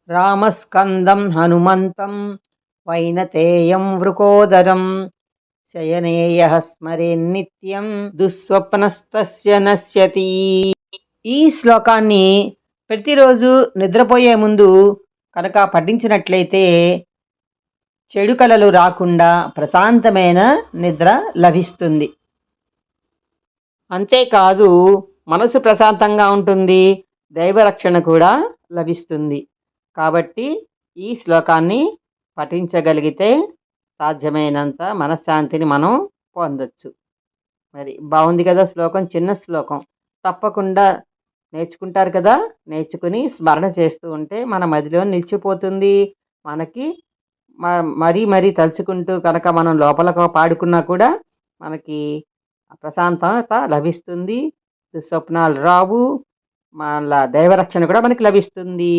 రామస్కందం హనుమంతం వైనతేయం వృకోదరం శయనేయః స్మరేన్నిత్యం దుస్వప్నస్తస్య నశ్యతి. ఈ శ్లోకాన్ని ప్రతిరోజు నిద్రపోయే ముందు కనుక పఠించినట్లయితే చెడు కలలు రాకుండా ప్రశాంతమైన నిద్ర లభిస్తుంది. అంతేకాదు మనసు ప్రశాంతంగా ఉంటుంది, దైవరక్షణ కూడా లభిస్తుంది. కాబట్టి ఈ శ్లోకాన్ని పఠించగలిగితే సాధ్యమైనంత మనశ్శాంతిని మనం పొందొచ్చు. మరి బాగుంది కదా శ్లోకం, చిన్న శ్లోకం. తప్పకుండా నేర్చుకుంటారు కదా, నేర్చుకుని స్మరణ చేస్తూ ఉంటే మన మదిలో నిలిచిపోతుంది. మనకి మరీ మరీ తలుచుకుంటూ కనుక మనం లోపల పాడుకున్నా కూడా మనకి ప్రశాంతత లభిస్తుంది, దుస్వప్నాలు రావు, మళ్ళా దైవరక్షణ కూడా మనకి లభిస్తుంది.